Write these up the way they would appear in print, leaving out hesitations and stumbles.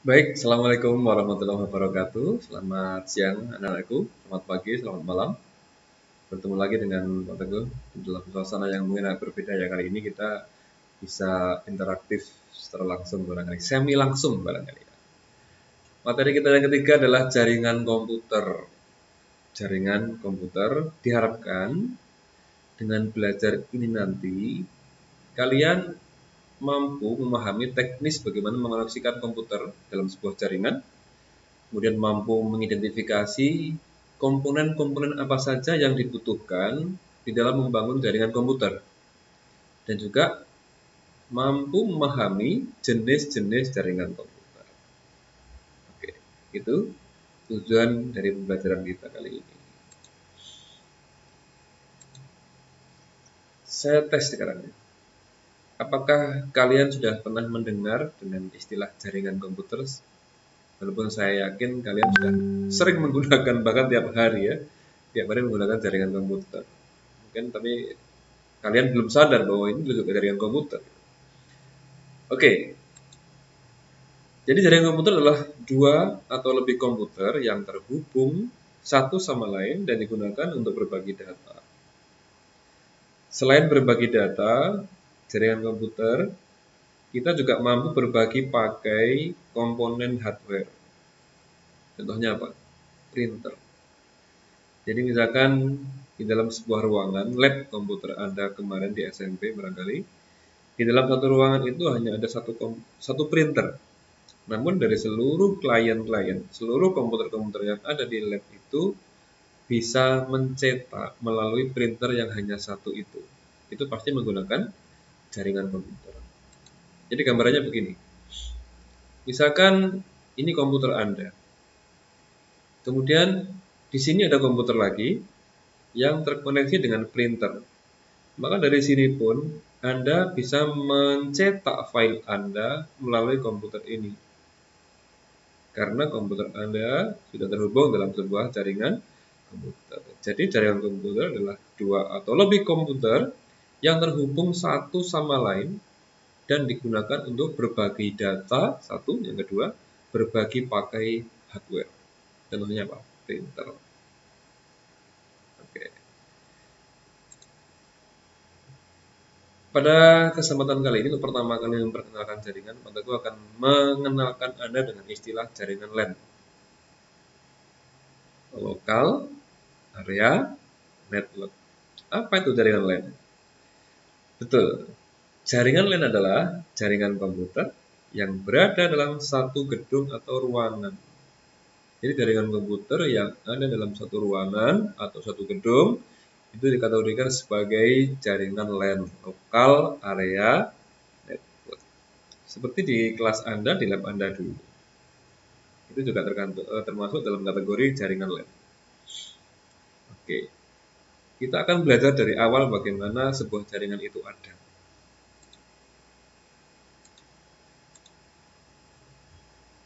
Baik, Assalamualaikum warahmatullahi wabarakatuh. Selamat siang anak-anakku, selamat pagi, selamat malam. Bertemu lagi dengan Pak Teguh di dalam suasana yang mungkin agak berbeda ya. Kali ini kita bisa interaktif secara langsung barangkali, semi langsung barangkali ya. Materi kita yang ketiga adalah jaringan komputer. Jaringan komputer diharapkan dengan belajar ini nanti kalian mampu memahami teknis bagaimana mengoneksikan komputer dalam sebuah jaringan, kemudian mampu mengidentifikasi komponen-komponen apa saja yang dibutuhkan di dalam membangun jaringan komputer, dan juga mampu memahami jenis-jenis jaringan komputer. Oke, itu tujuan dari pembelajaran kita kali ini. Saya tes sekarang. Apakah kalian sudah pernah mendengar dengan istilah jaringan komputer? Walaupun saya yakin kalian sudah sering menggunakan, bahkan tiap hari ya, tiap hari menggunakan jaringan komputer. Mungkin tapi kalian belum sadar bahwa ini juga jaringan komputer. Oke, jadi jaringan komputer adalah dua atau lebih komputer yang terhubung satu sama lain dan digunakan untuk berbagi data. Selain berbagi data, jaringan komputer kita juga mampu berbagi pakai komponen hardware. Contohnya apa? Printer. Jadi misalkan di dalam sebuah ruangan, lab komputer Anda kemarin di SMP barangkali, di dalam satu ruangan itu hanya ada satu printer. Namun dari seluruh klien-klien, seluruh komputer-komputer yang ada di lab itu bisa mencetak melalui printer yang hanya satu itu. Itu pasti menggunakan jaringan komputer. Jadi gambarannya begini. Misalkan ini komputer Anda. Kemudian di sini ada komputer lagi yang terkoneksi dengan printer. Maka dari sini pun Anda bisa mencetak file Anda melalui komputer ini. Karena komputer Anda sudah terhubung dalam sebuah jaringan komputer. Jadi jaringan komputer adalah dua atau lebih komputer yang terhubung satu sama lain dan digunakan untuk berbagi data, satu, yang kedua, berbagi pakai hardware. Contohnya apa? Printer. Oke. Pada kesempatan kali ini, untuk pertama kali memperkenalkan jaringan, maka aku akan mengenalkan Anda dengan istilah jaringan LAN. Local Area Network. Apa itu jaringan LAN? Betul, jaringan LAN adalah jaringan komputer yang berada dalam satu gedung atau ruangan. Jadi jaringan komputer yang ada dalam satu ruangan atau satu gedung itu dikategorikan sebagai jaringan LAN, Local Area Network. Seperti di kelas Anda, di lab Anda dulu. Itu juga termasuk dalam kategori jaringan LAN. Oke, kita akan belajar dari awal bagaimana sebuah jaringan itu ada.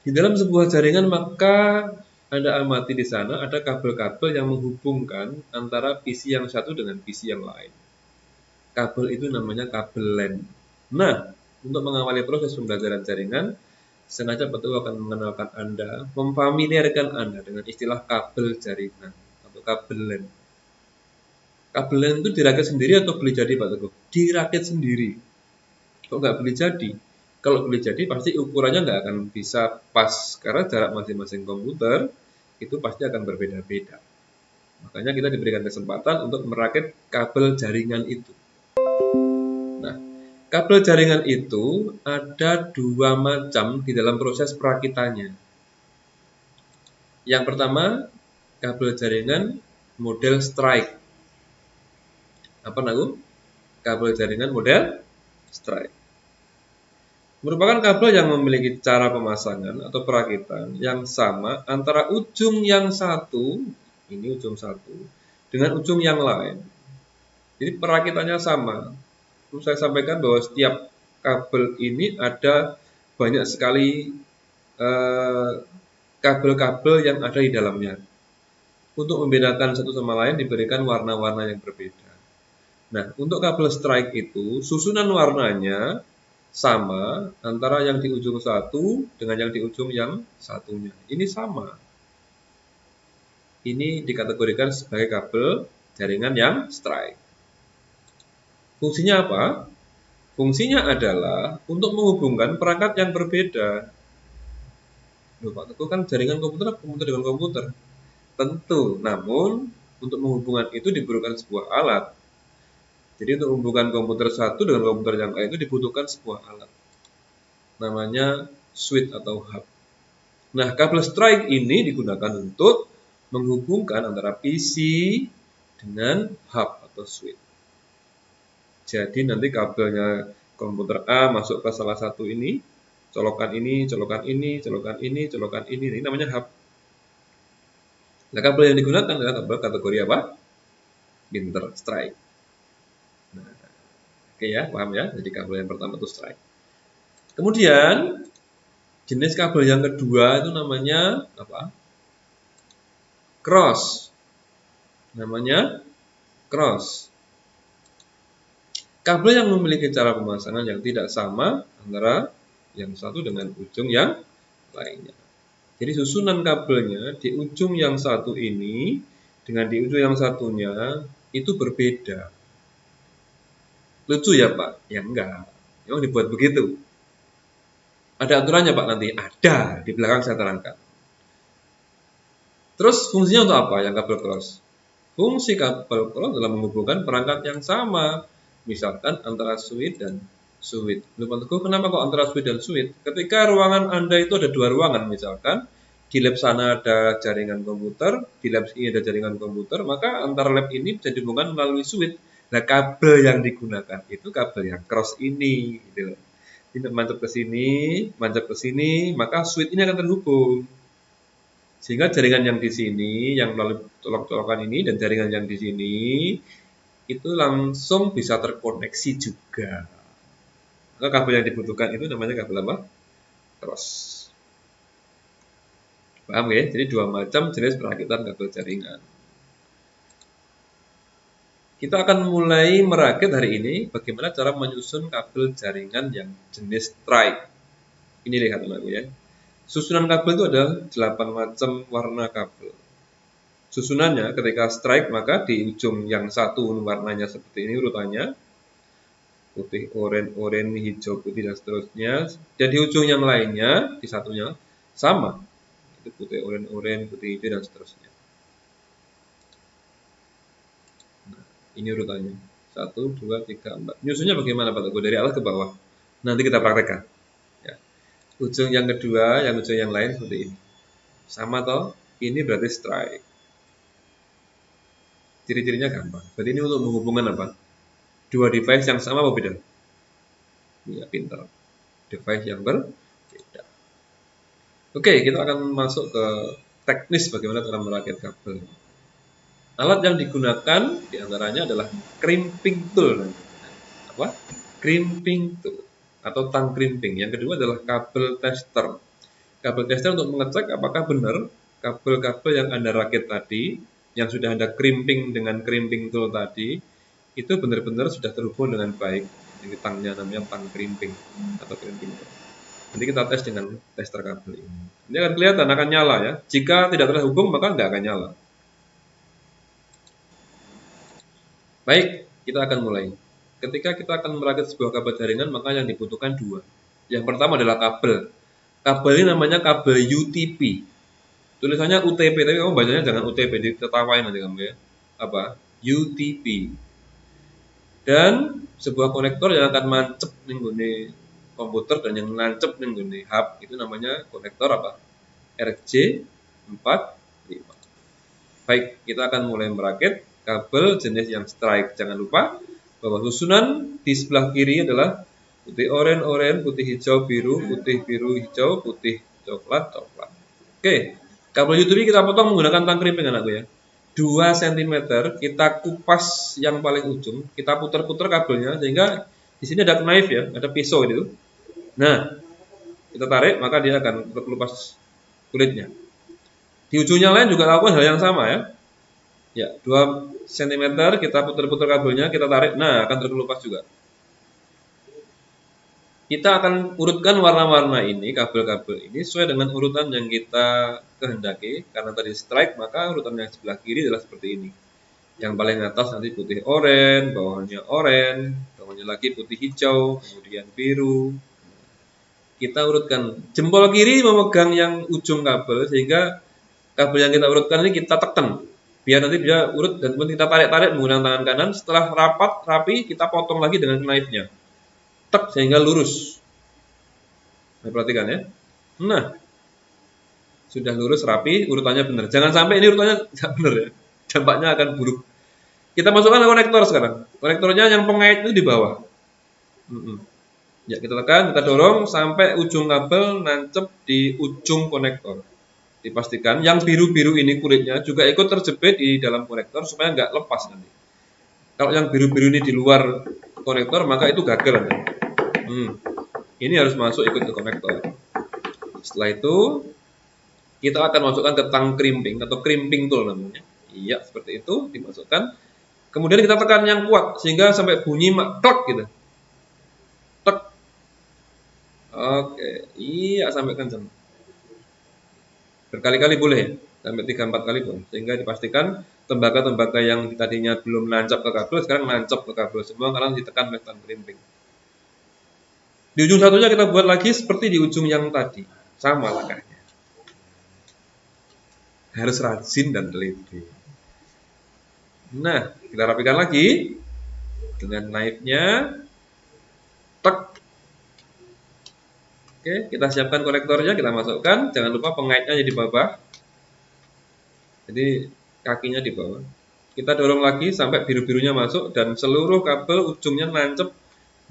Di dalam sebuah jaringan maka Anda amati di sana ada kabel-kabel yang menghubungkan antara PC yang satu dengan PC yang lain. Kabel itu namanya kabel LAN. Nah, untuk mengawali proses pembelajaran jaringan, sengaja betul akan mengenalkan Anda, memfamiliarkan Anda dengan istilah kabel jaringan atau kabel LAN. Kabel LAN itu dirakit sendiri atau beli jadi, Pak Teguh? Dirakit sendiri. Kok nggak beli jadi? Kalau beli jadi pasti ukurannya nggak akan bisa pas, karena jarak masing-masing komputer itu pasti akan berbeda-beda. Makanya kita diberikan kesempatan untuk merakit kabel jaringan itu. Nah, kabel jaringan itu ada dua macam di dalam proses perakitannya. Yang pertama, kabel jaringan model strike. Apa namanya? Kabel jaringan model strike merupakan kabel yang memiliki cara pemasangan atau perakitan yang sama antara ujung yang satu, ini ujung satu, dengan ujung yang lain. Jadi perakitannya sama. Perlu saya sampaikan bahwa setiap kabel ini ada banyak sekali kabel-kabel yang ada di dalamnya. Untuk membedakan satu sama lain diberikan warna-warna yang berbeda. Nah, untuk kabel strike itu susunan warnanya sama antara yang di ujung satu dengan yang di ujung yang satunya. Ini sama. Ini dikategorikan sebagai kabel jaringan yang strike. Fungsinya apa? Fungsinya adalah untuk menghubungkan perangkat yang berbeda. Loh, Pak Teguh, kan jaringan komputer dengan komputer. Tentu, namun untuk menghubungkan itu diperlukan sebuah alat. Jadi untuk menghubungkan komputer satu dengan komputer yang lain itu dibutuhkan sebuah alat. Namanya switch atau hub. Nah, kabel strike ini digunakan untuk menghubungkan antara PC dengan hub atau switch. Jadi nanti kabelnya komputer A masuk ke salah satu ini, colokan ini, colokan ini, colokan ini, colokan ini namanya hub. Nah, kabel yang digunakan adalah kabel kategori apa? Interstrike. Nah, oke ya, paham ya? Jadi kabel yang pertama itu strike. Kemudian jenis kabel yang kedua itu namanya apa? Cross. Namanya cross. Kabel yang memiliki cara pemasangan yang tidak sama antara yang satu dengan ujung yang lainnya. Jadi susunan kabelnya di ujung yang satu ini dengan di ujung yang satunya itu berbeda. Lucu ya Pak? Ya enggak. Memang dibuat begitu. Ada aturannya Pak nanti? Ada, di belakang saya terangkan. Terus fungsinya untuk apa yang kabel cross? Fungsi kabel cross adalah menghubungkan perangkat yang sama. Misalkan antara switch dan switch. Lupa Teguh, kenapa kok antara switch dan switch? Ketika ruangan Anda itu ada dua ruangan misalkan, di lab sana ada jaringan komputer, di lab ini ada jaringan komputer, maka antara lab ini bisa dihubungkan melalui switch. Nah, kabel yang digunakan itu kabel yang cross ini, gitu. Ini mancap ke sini, maka switch ini akan terhubung. Sehingga jaringan yang di sini, yang melalui colok-colokan ini dan jaringan yang di sini itu langsung bisa terkoneksi juga. Maka kabel yang dibutuhkan itu namanya kabel apa? Cross. Paham ya? Jadi dua macam jenis perakitan kabel jaringan. Kita akan mulai merakit hari ini bagaimana cara menyusun kabel jaringan yang jenis strike. Ini lihat anakku ya. Susunan kabel itu ada 8 macam warna kabel. Susunannya ketika strike maka di ujung yang satu warnanya seperti ini urutannya. Putih, oranye, hijau, putih dan seterusnya. Dan di ujung yang lainnya di satunya sama. Itu putih, oranye, putih, hijau dan seterusnya. Ini urutannya 1, 2, 3, 4. Nyusunnya bagaimana Pak Teguh? Dari atas ke bawah. Nanti kita praktekkan ya. Ujung yang kedua, yang ujung yang lain seperti ini. Sama toh? Ini berarti strike. Ciri-cirinya gampang. Berarti ini untuk menghubungkan apa? Dua device yang sama apa beda? Ya, pintar. Device yang berbeda. Oke, kita akan masuk ke teknis bagaimana cara merakit kabel. Alat yang digunakan diantaranya adalah crimping tool. Apa? Crimping tool atau tang crimping. Yang kedua adalah kabel tester. Kabel tester untuk mengecek apakah benar kabel-kabel yang Anda rakit tadi, yang sudah Anda crimping dengan crimping tool tadi, itu benar-benar sudah terhubung dengan baik. Ini tangnya namanya tang crimping atau crimping tool. Nanti kita tes dengan tester kabel ini. Ini akan kelihatan akan nyala ya. Jika tidak terhubung maka nggak akan nyala. Baik, kita akan mulai. Ketika kita akan merakit sebuah kabel jaringan, maka yang dibutuhkan dua. Yang pertama adalah kabel. Kabel ini namanya kabel UTP. Tulisannya UTP, tapi kamu bacanya jangan UTP, ditertawain nanti kamu ya. Apa? UTP. Dan sebuah konektor yang akan mancep nih komputer dan yang nancep nih hub itu namanya konektor apa? RJ45. Baik, kita akan mulai merakit kabel jenis yang strike. Jangan lupa bahwa susunan di sebelah kiri adalah putih oranye, putih hijau, biru, hijau, putih coklat. Oke, kabel UTP kita potong menggunakan tang crimping anakku ya. 2 cm kita kupas yang paling ujung, kita putar-putar kabelnya sehingga di sini ada knife ya, ada pisau gitu. Nah, kita tarik maka dia akan terkelupas kulitnya. Di ujung yang lain juga lakukan hal yang sama ya. Ya, 2 cm kita putar-putar kabelnya, kita tarik, nah akan terkelupas juga. kita akan urutkan warna-warna ini, kabel-kabel ini sesuai dengan urutan yang kita kehendaki. Karena tadi strike, maka urutan yang sebelah kiri adalah seperti ini. Yang paling atas nanti putih oranye, bawahnya oranye, bawahnya lagi putih hijau, kemudian biru. Kita urutkan. Jempol kiri memegang yang ujung kabel, sehingga kabel yang kita urutkan ini kita tekan. Biar nanti dia urut dan kemudian kita tarik-tarik menggunakan tangan kanan. Setelah rapi, kita potong lagi dengan knife-nya. Tek sehingga lurus. Nah, perhatikan ya. Nah, sudah lurus rapi, urutannya benar. Jangan sampai ini urutannya tidak benar ya. Dampaknya akan buruk. Kita masukkan ke konektor sekarang. Konektornya yang pengait itu di bawah. Ya, kita tekan, kita dorong sampai ujung kabel nancep di ujung konektor. Dipastikan yang biru-biru ini kulitnya juga ikut terjepit di dalam konektor supaya nggak lepas nanti. Kalau yang biru-biru ini di luar konektor, maka itu gagal nanti. Ini harus masuk ikut ke konektor. Setelah itu kita akan masukkan ke tang crimping atau crimping tool namanya. Iya, seperti itu dimasukkan. Kemudian kita tekan yang kuat sehingga sampai bunyi klek gitu. Tek. Oke, iya sampai kencang. Berkali-kali boleh ya, sampai 3-4 kali boleh. Sehingga dipastikan tembaga-tembaga yang tadinya belum nancap ke kabel sekarang nancap ke kabel semua karena ditekan oleh tang crimping. Di ujung satunya kita buat lagi seperti di ujung yang tadi. Sama langkahnya. Harus rajin dan teliti. Nah, kita rapikan lagi. Dengan knife-nya. Tek. Oke, kita siapkan konektornya, kita masukkan. Jangan lupa pengaitnya di bawah. Jadi, kakinya di bawah. Kita dorong lagi sampai biru-birunya masuk. Dan seluruh kabel ujungnya nancep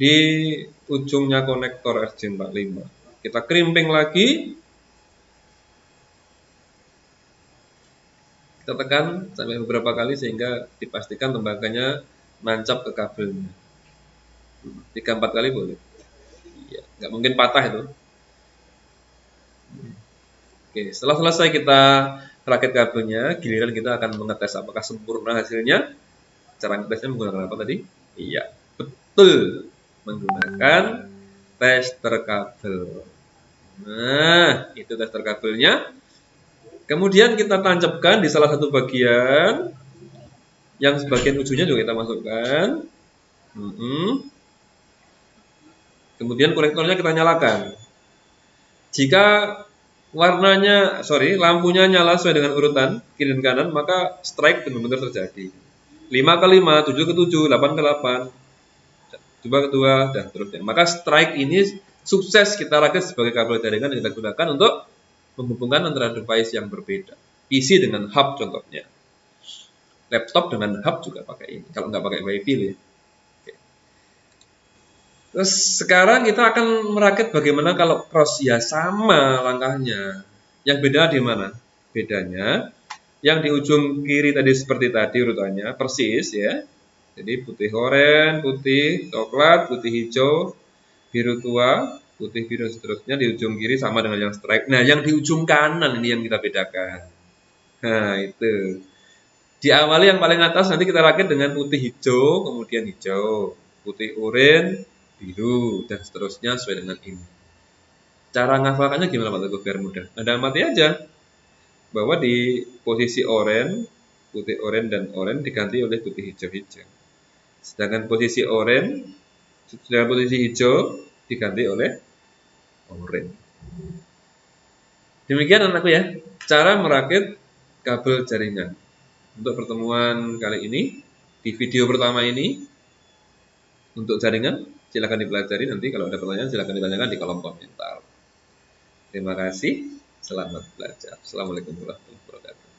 di ujungnya konektor RJ45. Kita crimping lagi. Kita tekan sampai beberapa kali sehingga dipastikan tembaganya nancap ke kabelnya. 3-4 kali boleh. Ya, nggak mungkin patah itu. Oke, setelah selesai kita rakit kabelnya, giliran kita akan mengetes apakah sempurna hasilnya. Cara ngetesnya menggunakan apa tadi? Iya, betul. Menggunakan tester kabel. Nah, itu tester kabelnya. Kemudian kita tancapkan di salah satu bagian. Yang sebagian ujungnya juga kita masukkan. Kemudian konektornya kita nyalakan. Jika lampunya nyala sesuai dengan urutan kiri dan kanan, maka strike benar-benar terjadi. 5 ke 5, 7 ke 7, 8 ke 8, 2 ke 2, dan seterusnya. Maka strike ini sukses kita rakit sebagai kabel jaringan yang kita gunakan untuk menghubungkan antara device yang berbeda. PC dengan hub contohnya. Laptop dengan hub juga pakai ini. Kalau nggak pakai WiFi ya. Oke. Terus sekarang kita akan merakit bagaimana kalau cross, ya sama langkahnya. Yang beda di mana? Bedanya yang di ujung kiri tadi seperti tadi urutannya persis ya. Jadi putih oranye, putih coklat, putih hijau, biru tua, putih biru seterusnya di ujung kiri sama dengan yang strike. Nah, yang di ujung kanan ini yang kita bedakan. Nah, itu. Diawali yang paling atas nanti kita rakit dengan putih hijau, kemudian hijau, putih oranye, biru, dan seterusnya sesuai dengan ini. Cara ngafalkannya gimana Pak Teguh biar mudah? Anda amati aja bahwa di posisi oranye, putih oranye dan oranye diganti oleh putih hijau-hijau. Sedangkan posisi hijau diganti oleh oranye. Demikian anakku ya, cara merakit kabel jaringan. Untuk pertemuan kali ini, di video pertama ini, untuk jaringan, silakan dipelajari. Nanti kalau ada pertanyaan, silakan ditanyakan di kolom komentar. Terima kasih, selamat belajar. Assalamualaikum warahmatullahi wabarakatuh.